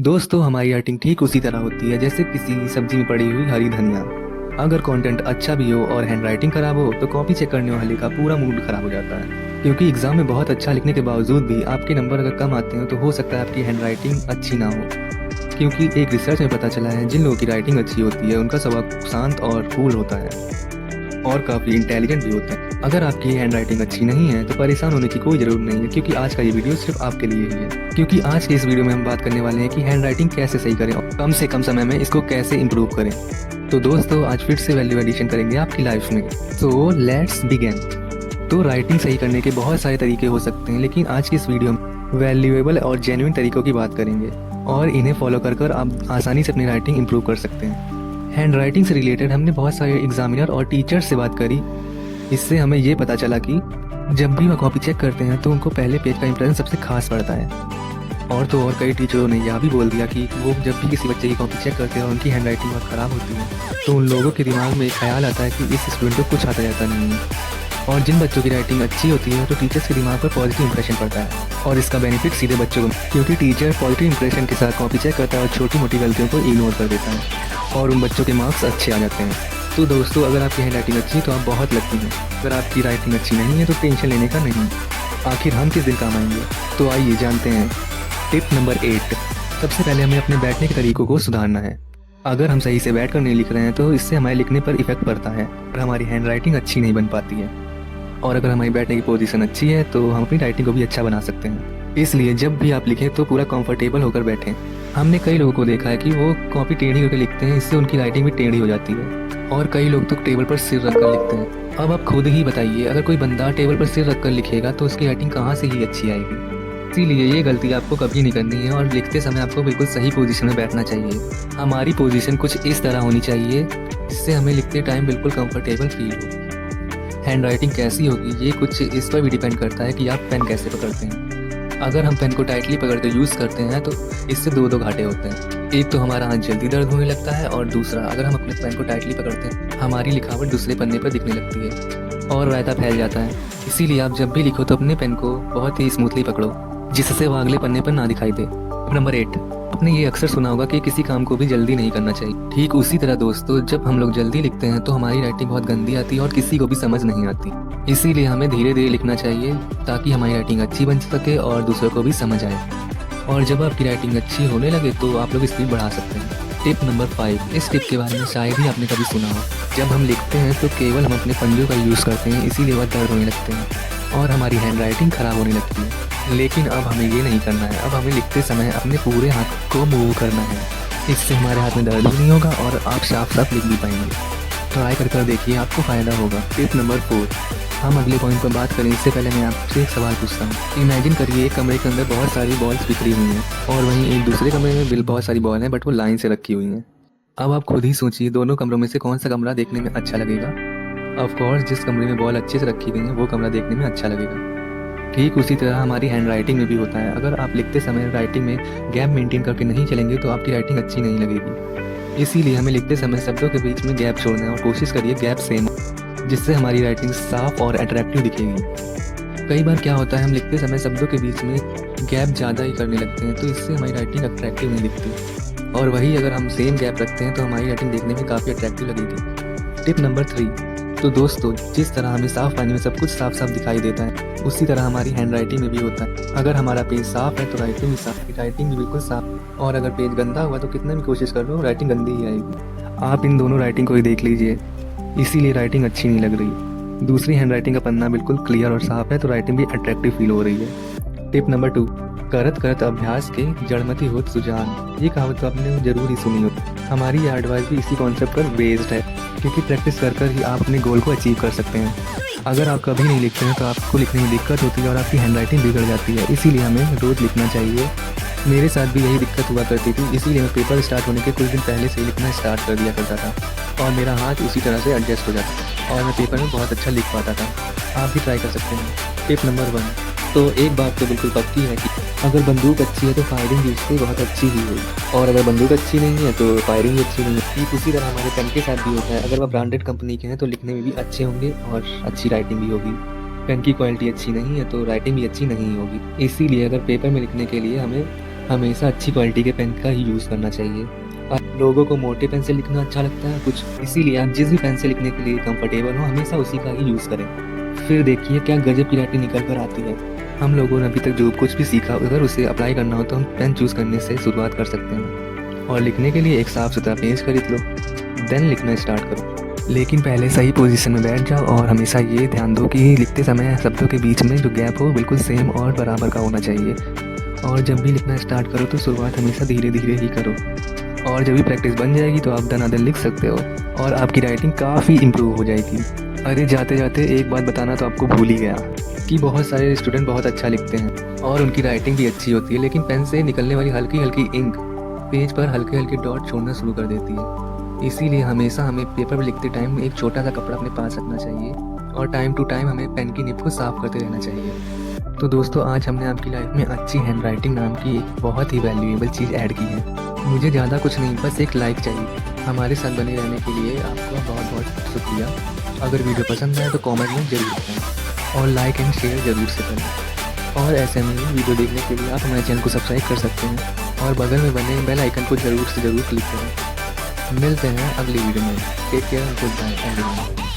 दोस्तों हमारी राइटिंग ठीक उसी तरह होती है जैसे किसी सब्जी में पड़ी हुई हरी धनिया। अगर कंटेंट अच्छा भी हो और हैंड राइटिंग खराब हो तो कॉपी चेक करने वाले का पूरा मूड खराब हो जाता है, क्योंकि एग्जाम में बहुत अच्छा लिखने के बावजूद भी आपके नंबर अगर कम आते हैं तो हो सकता है आपकी हैंड राइटिंग अच्छी ना हो। क्योंकि एक रिसर्च में पता चला है जिन लोगों की राइटिंग अच्छी होती है उनका स्वभाव शांत और कूल होता है और काफ़ी इंटेलिजेंट भी होते हैं। अगर आपकी हैंड राइटिंग अच्छी नहीं है तो परेशान होने की कोई ज़रूरत नहीं है, क्योंकि आज का ये वीडियो सिर्फ आपके लिए ही है। क्योंकि आज के इस वीडियो में हम बात करने वाले हैं कि हैंड राइटिंग कैसे सही करें और कम से कम समय में इसको कैसे इम्प्रूव करें। तो दोस्तों आज फिर से वैल्यू एडिशन करेंगे आपकी लाइफ में। So let's begin. तो राइटिंग सही करने के बहुत सारे तरीके हो सकते हैं, लेकिन आज की इस वीडियो में वैल्यूएबल और जेन्युइन तरीकों की बात करेंगे और इन्हें फॉलो कर आप आसानी से अपनी राइटिंग इम्प्रूव कर सकते हैं। हैंड राइटिंग से रिलेटेड हमने बहुत सारे एग्जामिनर और टीचर्स से बात करी। इससे हमें ये पता चला कि जब भी वह कॉपी चेक करते हैं तो उनको पहले पेज का इंप्रेशन सबसे खास पड़ता है। और तो और कई टीचरों ने यह भी बोल दिया कि वो जब भी किसी बच्चे की कॉपी चेक करते हैं और उनकी हैंड राइटिंग बहुत ख़राब होती है तो उन लोगों के दिमाग में एक ख्याल आता है कि इस स्टूडेंट को कुछ आता जाता नहीं है। और जिन बच्चों की राइटिंग अच्छी होती है तो टीचर्स के दिमाग पर पॉजिटिव इंप्रेशन पड़ता है और इसका बेनिफिट सीधे बच्चों को, क्योंकि टीचर पॉजिटिव इंप्रेशन के साथ कॉपी चेक करता है और छोटी मोटी गलतियों को इग्नोर कर देता है और उन बच्चों के मार्क्स अच्छे आ जाते हैं। तो दोस्तों अगर आपकी हैंड राइटिंग अच्छी है तो आप बहुत लकी हैं। अगर आपकी राइटिंग अच्छी नहीं है तो टेंशन लेने का नहीं। आखिर हम किस दिन काम आएंगे, तो आइए जानते हैं। Tip number 8। सबसे पहले हमें अपने बैठने के तरीकों को सुधारना है। अगर हम सही से बैठकर नहीं लिख रहे हैं तो इससे हमारे लिखने पर इफेक्ट पड़ता है और हमारी हैंड राइटिंग अच्छी नहीं बन पाती है। और अगर हमारी बैठने की पोजीशन अच्छी है तो हम अपनी राइटिंग को भी अच्छा बना सकते हैं। इसलिए जब भी आप लिखें तो पूरा कंफर्टेबल होकर बैठें। हमने कई लोगों को देखा है कि वो कॉपी टेढ़ी होकर लिखते हैं, इससे उनकी राइटिंग भी टेढ़ी हो जाती है। और कई लोग तो टेबल पर सिर रखकर लिखते हैं। अब आप खुद ही बताइए, अगर कोई बंदा टेबल पर सिर रखकर लिखेगा तो उसकी राइटिंग कहाँ से ही अच्छी आएगी। इसीलिए ये गलती आपको कभी नहीं करनी है और लिखते समय आपको बिल्कुल सही पोजीशन में बैठना चाहिए। हमारी पोजीशन कुछ इस तरह होनी चाहिए जिससे हमें लिखते टाइम बिल्कुल कंफर्टेबल फील हो। हैंड राइटिंग कैसी होगी ये कुछ इस पर भी डिपेंड करता है कि आप पेन कैसे पकड़ते हैं। अगर हम पेन को टाइटली पकड़ कर यूज़ करते हैं तो इससे दो घाटे होते हैं। एक तो हमारा हाथ जल्दी दर्द होने लगता है और दूसरा अगर हम अपने पेन को टाइटली पकड़ते हैं हमारी लिखावट दूसरे पन्ने पर दिखने लगती है और रायता फैल जाता है। इसीलिए आप जब भी लिखो तो अपने पेन को बहुत ही स्मूथली पकड़ो जिससे वो अगले पन्ने पर ना दिखाई दे। नंबर 8। आपने ये अक्सर सुना होगा कि किसी काम को भी जल्दी नहीं करना चाहिए। ठीक उसी तरह दोस्तों जब हम लोग जल्दी लिखते हैं तो हमारी राइटिंग बहुत गंदी आती है और किसी को भी समझ नहीं आती। इसीलिए हमें धीरे धीरे लिखना चाहिए ताकि हमारी राइटिंग अच्छी बन सके और दूसरों को भी समझ आए। और जब आपकी राइटिंग अच्छी होने लगे तो आप लोग स्पीड बढ़ा सकते हैं। Tip number 5। इस टिप के बारे में शायद ही आपने कभी सुना हो। जब हम लिखते हैं तो केवल हम अपने पंजों का यूज़ करते हैं, इसीलिए वह दर्द होने लगते हैं और हमारी हैंड राइटिंग खराब होने लगती है। लेकिन अब हमें ये नहीं करना है। अब हमें लिखते समय अपने पूरे हाथ को मूव करना है। इससे हमारे हाथ में दर्द भी नहीं होगा और आप साफ साफ लिख भी पाएंगे। ट्राई कर देखिए, आपको फ़ायदा होगा। Tip number 4। हम अगले पॉइंट पर बात करें इससे पहले मैं आपसे एक सवाल पूछता हूँ। इमेजिन करिए एक कमरे के अंदर बहुत सारी बॉल्स बिखरी हुई हैं और वहीं एक दूसरे कमरे में बहुत सारी बॉल हैं बट वो लाइन से रखी हुई हैं। अब आप खुद ही सोचिए दोनों कमरों में से कौन सा कमरा देखने में अच्छा लगेगा। ऑफकोर्स जिस कमरे में बॉल अच्छे से रखी गई है वो कमरा देखने में अच्छा लगेगा। ठीक उसी तरह हमारी हैंड राइटिंग में भी होता है। अगर आप लिखते समय राइटिंग में गैप मेंटेन करके नहीं चलेंगे तो आपकी राइटिंग अच्छी नहीं लगेगी। इसीलिए हमें लिखते समय शब्दों के बीच में गैप छोड़ना है और कोशिश करिए गैप सेम, जिससे हमारी राइटिंग साफ और अट्रैक्टिव दिखेगी। कई बार क्या होता है हम लिखते समय शब्दों के बीच में गैप ज़्यादा ही करने लगते हैं तो इससे हमारी राइटिंग अट्रैक्टिव नहीं दिखती। और वही अगर हम सेम गैप रखते हैं तो हमारी राइटिंग देखने में काफ़ी अट्रैक्टिव लगेगी। Tip number 3। तो दोस्तों जिस तरह हमें साफ पानी में सब कुछ साफ साफ दिखाई देता है उसी तरह हमारी हैंड राइटिंग में भी होता है। अगर हमारा पेज साफ है तो राइटिंग भी साफ, राइटिंग भी बिल्कुल साफ। और अगर पेज गंदा हुआ तो कितना भी कोशिश कर लो राइटिंग गंदी ही आएगी। आप इन दोनों राइटिंग को ही देख लीजिए, इसीलिए राइटिंग अच्छी नहीं लग रही। दूसरी हैंड राइटिंग का पन्ना बिल्कुल क्लियर और साफ है तो राइटिंग भी अट्रैक्टिव फील हो रही है। Tip number 2। करत करत अभ्यास के जड़मति होत सुजान। ये कहावत तो आपने जरूर ही सुनी हो। हमारी ये एडवाइस भी इसी कॉन्सेप्ट पर बेस्ड है, क्योंकि प्रैक्टिस कर ही आप अपने गोल को अचीव कर सकते हैं। अगर आप कभी नहीं लिखते हैं तो आपको लिखने में दिक्कत होती है और आपकी हैंड राइटिंग बिगड़ जाती है। इसीलिए हमें रोज़ लिखना चाहिए। मेरे साथ भी यही दिक्कत हुआ करती थी, इसीलिए मैं पेपर स्टार्ट होने के कुछ दिन पहले से ही लिखना स्टार्ट कर दिया करता था और मेरा हाथ उसी तरह से एडजस्ट हो जाता और मैं पेपर में बहुत अच्छा लिख पाता था। आप भी ट्राई कर सकते हैं। Tip number 1। तो एक बात तो बिल्कुल पक्की है कि अगर बंदूक अच्छी है तो फायरिंग भी उससे बहुत अच्छी ही होगी, और अगर बंदूक अच्छी नहीं है तो फायरिंग भी अच्छी नहीं है। ठीक उसी तरह हमारे पेन के साथ भी होता है। अगर वह ब्रांडेड कंपनी के हैं तो लिखने में भी अच्छे होंगे और अच्छी राइटिंग भी होगी। पेन की क्वालिटी अच्छी नहीं है तो राइटिंग भी अच्छी नहीं होगी। इसीलिए अगर पेपर में लिखने के लिए हमें हमेशा अच्छी क्वालिटी के पेन का ही यूज़ करना चाहिए। लोगों को मोटे पेन से लिखना अच्छा लगता है कुछ, इसीलिए आप जिस भी पेन से लिखने के लिए कंफर्टेबल हो हमेशा उसी का ही यूज़ करें। फिर देखिए क्या गजब की राइटिंग निकल कर आती है। हम लोगों ने अभी तक जो कुछ भी सीखा अगर उसे अप्लाई करना हो तो हम पेन चूज़ करने से शुरुआत कर सकते हैं। और लिखने के लिए एक साफ़ सुथरा पेज खरीद लो, देन लिखना स्टार्ट करो। लेकिन पहले सही पोजीशन में बैठ जाओ और हमेशा ये ध्यान दो कि लिखते समय शब्दों के बीच में जो गैप हो बिल्कुल सेम और बराबर का होना चाहिए। और जब भी लिखना स्टार्ट करो तो शुरुआत हमेशा धीरे धीरे ही करो, और जब भी प्रैक्टिस बन जाएगी तो आप दनादन लिख सकते हो और आपकी राइटिंग काफ़ी इम्प्रूव हो जाएगी। अरे जाते जाते एक बात बताना तो आपको भूल ही गया कि बहुत सारे स्टूडेंट बहुत अच्छा लिखते हैं और उनकी राइटिंग भी अच्छी होती है, लेकिन पेन से निकलने वाली हल्की हल्की इंक पेज पर हल्के हल्के डॉट छोड़ना शुरू कर देती है। इसीलिए हमेशा हमें पेपर पर लिखते टाइम एक छोटा सा कपड़ा अपने पास रखना चाहिए और टाइम टू टाइम हमें पेन की निब को साफ करते रहना चाहिए। तो दोस्तों आज हमने आपकी लाइफ में अच्छी हैंड राइटिंग नाम की एक बहुत ही वैल्यूएबल चीज़ ऐड की है। मुझे ज़्यादा कुछ नहीं, बस एक लाइक चाहिए। हमारे साथ बने रहने के लिए आपका बहुत बहुत शुक्रिया। अगर वीडियो पसंद आए तो कमेंट में ज़रूर बताएं और लाइक एंड शेयर ज़रूर से करें। और ऐसे में वीडियो देखने के लिए आप हमारे चैनल को सब्सक्राइब कर सकते हैं और बगल में बने बेल आइकन को ज़रूर से ज़रूर क्लिक करें। मिलते हैं अगली वीडियो में। Take care, good bye everyone.